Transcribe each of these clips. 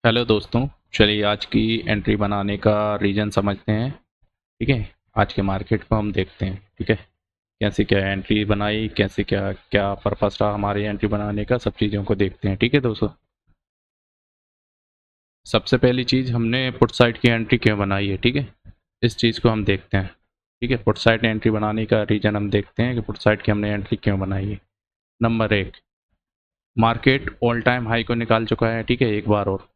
Hello दोस्तों। चलिए आज की एंट्री बनाने का रीज़न समझते हैं। ठीक है। आज के मार्केट को हम देखते हैं। ठीक है। कैसे क्या एंट्री बनाई, कैसे क्या क्या पर्पस रहा हमारी एंट्री बनाने का, सब चीज़ों को देखते हैं। ठीक है दोस्तों। सबसे पहली चीज़, हमने पुट साइड की एंट्री क्यों बनाई है। ठीक है। इस चीज़ को हम देखते हैं। ठीक है। पुट साइड एंट्री बनाने का रीज़न हम देखते हैं कि पुट साइड की हमने एंट्री क्यों बनाई है। नंबर एक, मार्केट ऑल टाइम हाई को निकाल चुका है। ठीक है, एक बार और।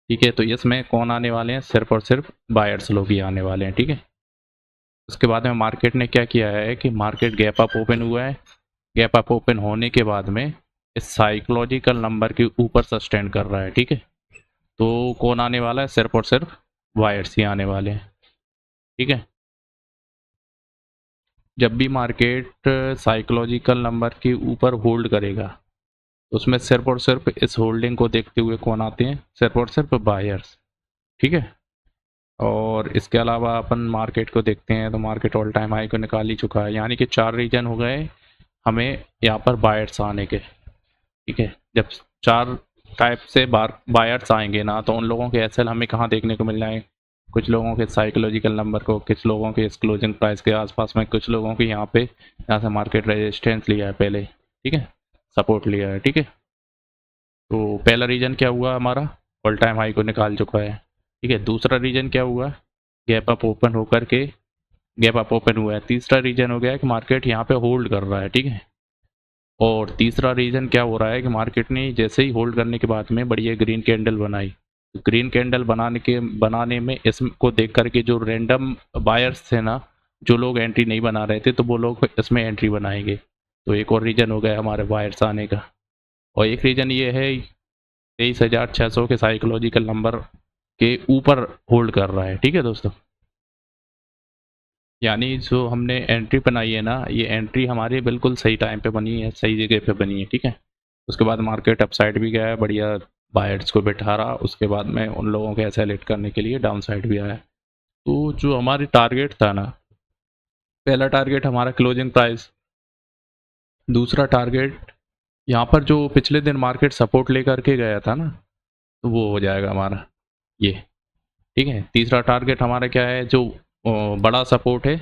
ठीक है, तो इसमें कौन आने वाले हैं? सिर्फ और सिर्फ बायर्स लोग ही आने वाले हैं। ठीक है। उसके बाद में मार्केट ने क्या किया है कि मार्केट गैप अप ओपन हुआ है। गैप अप ओपन होने के बाद में इस साइकोलॉजिकल नंबर के ऊपर सस्टेन कर रहा है। ठीक है। तो कौन आने वाला है? सिर्फ और सिर्फ वायर्स ही आने वाले हैं। ठीक है। जब भी मार्केट साइकोलॉजिकल नंबर के ऊपर होल्ड करेगा, उसमें सिर्फ और सिर्फ इस होल्डिंग को देखते हुए कौन आते हैं? सिर्फ और सिर्फ बायर्स। ठीक है। और इसके अलावा अपन मार्केट को देखते हैं तो मार्केट ऑल टाइम हाई को निकाल ही चुका है, यानी कि 4 रीजन हो गए हमें यहाँ पर बायर्स आने के। ठीक है। जब 4 टाइप से बायर्स आएंगे ना, तो उन लोगों के एसएल हमें कहाँ देखने को मिल जाएंगे? कुछ लोगों के साइकोलॉजिकल नंबर को, कुछ लोगों के इस क्लोजिंग प्राइस के आसपास में, कुछ लोगों के यहाँ पे, यहाँ से मार्केट रेजिस्टेंस लिया है पहले। ठीक है। सपोर्ट लिया है। ठीक है। तो पहला रीजन क्या हुआ हमारा? ऑल टाइम हाई को निकाल चुका है। ठीक है। दूसरा रीजन क्या हुआ? गैप अप ओपन होकर के गैप अप ओपन हुआ है। तीसरा रीजन हो गया कि मार्केट यहाँ पे होल्ड कर रहा है। ठीक है। और तीसरा रीजन क्या हो रहा है कि मार्केट ने जैसे ही होल्ड करने के बाद में बढ़िया ग्रीन कैंडल बनाई। ग्रीन कैंडल बनाने में इसको देख करके जो रैंडम बायर्स थे ना, जो लोग एंट्री नहीं बना रहे थे, तो वो लोग इसमें एंट्री बनाएंगे। तो एक और रीजन हो गया हमारे बायर्स आने का। और एक रीजन ये है, 23,600 के साइकोलॉजिकल नंबर के ऊपर होल्ड कर रहा है। ठीक है दोस्तों। यानी जो हमने एंट्री बनाई है ना, ये एंट्री हमारी बिल्कुल सही टाइम पे बनी है, सही जगह पे बनी है। ठीक है। उसके बाद मार्केट अपसाइड भी गया है, बढ़िया बायर्स को बैठा रहा। उसके बाद में उन लोगों के ऐसे लेट करने के लिए डाउन साइड भी आया। तो जो हमारी टारगेट था ना, पहला टारगेट हमारा क्लोजिंग प्राइस। दूसरा टारगेट यहाँ पर जो पिछले दिन मार्केट सपोर्ट लेकर के गया था ना, तो वो हो जाएगा हमारा ये। ठीक है। तीसरा टारगेट हमारा क्या है? जो बड़ा सपोर्ट है,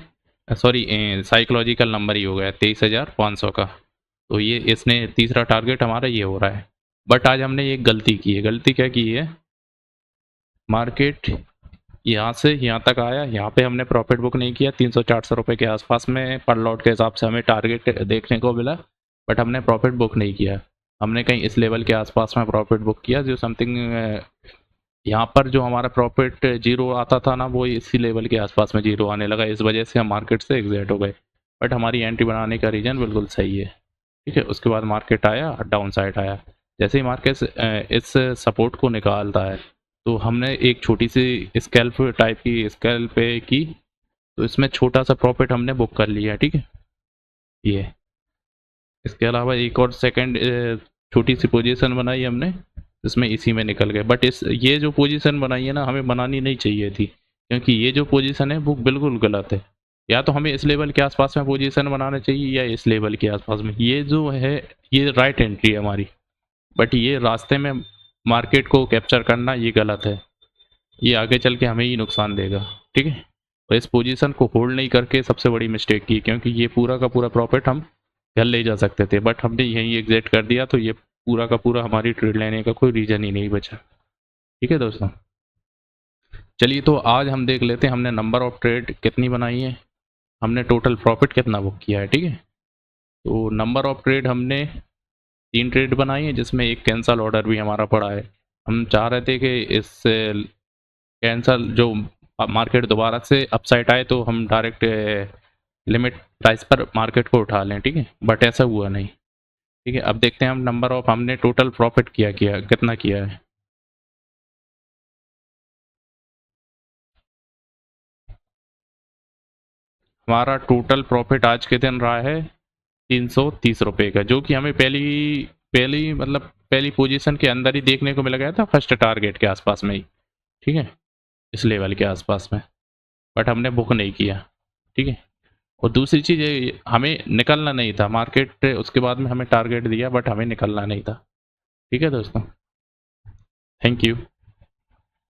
सॉरी, साइकोलॉजिकल नंबर ही हो गया 23,500 का। तो ये इसने तीसरा टारगेट हमारा ये हो रहा है। बट आज हमने एक गलती की है। गलती क्या की है? मार्केट यहाँ से यहाँ तक आया, यहाँ पे हमने प्रॉफिट बुक नहीं किया। 300-400 रुपये के आसपास में पर लॉट के हिसाब से हमें टारगेट देखने को मिला, बट हमने प्रॉफिट बुक नहीं किया। हमने कहीं इस लेवल के आसपास में प्रॉफिट बुक किया, जो समथिंग यहाँ पर जो हमारा प्रॉफिट जीरो आता था ना, वो इसी लेवल के आसपास में जीरो आने लगा। इस वजह से हम मार्केट से एग्जिट हो गए। बट हमारी एंट्री बनाने का रीजन बिल्कुल सही है। ठीक है। उसके बाद मार्केट आया, डाउन साइड आया। जैसे ही मार्केट इस सपोर्ट को निकालता है, तो हमने एक छोटी सी स्कैल्प टाइप की स्कैल्प की, तो इसमें छोटा सा प्रॉफिट हमने बुक कर लिया। ठीक है। ये इसके अलावा एक और सेकंड छोटी सी पोजीशन बनाई हमने, इसमें इसी में निकल गए। बट इस ये जो पोजीशन बनाई है ना, हमें बनानी नहीं चाहिए थी, क्योंकि ये जो पोजीशन है वो बिल्कुल गलत है। या तो हमें इस लेवल के आसपास में पोजीशन बनाना चाहिए, या इस लेवल के आसपास में। ये जो है, ये राइट एंट्री है हमारी। बट ये रास्ते में मार्केट को कैप्चर करना, ये गलत है। ये आगे चल के हमें ही नुकसान देगा। ठीक है। और इस पोजीशन को होल्ड नहीं करके सबसे बड़ी मिस्टेक की, क्योंकि ये पूरा का पूरा प्रॉफिट हम घर ले जा सकते थे, बट हमने यहीं एग्जिट कर दिया। तो ये पूरा का पूरा हमारी ट्रेड लेने का कोई रीज़न ही नहीं बचा। ठीक है दोस्तों। चलिए, तो आज हम देख लेते हैं हमने नंबर ऑफ ट्रेड कितनी बनाई है, हमने टोटल प्रॉफिट कितना बुक किया है। ठीक है। तो नंबर ऑफ ट्रेड हमने 3 ट्रेड बनाई है, जिसमें एक कैंसल ऑर्डर भी हमारा पड़ा है। हम चाह रहे थे कि इस कैंसल जो मार्केट दोबारा से अपसाइड आए, तो हम डायरेक्ट लिमिट प्राइस पर मार्केट को उठा लें। ठीक है। बट ऐसा हुआ नहीं। ठीक है। अब देखते हैं हम नंबर ऑफ हमने टोटल प्रॉफिट कितना किया है। हमारा टोटल प्रॉफिट आज के दिन रहा है 330 रुपये का, जो कि हमें पहली पहली मतलब पहली पोजीशन के अंदर ही देखने को मिल गया था, फर्स्ट टारगेट के आसपास में ही। ठीक है। इस लेवल के आसपास में। बट हमने बुक नहीं किया। ठीक है। और दूसरी चीज़ ये, हमें निकलना नहीं था मार्केट, उसके बाद में हमें टारगेट दिया, बट हमें निकलना नहीं था। ठीक है दोस्तों। Thank you.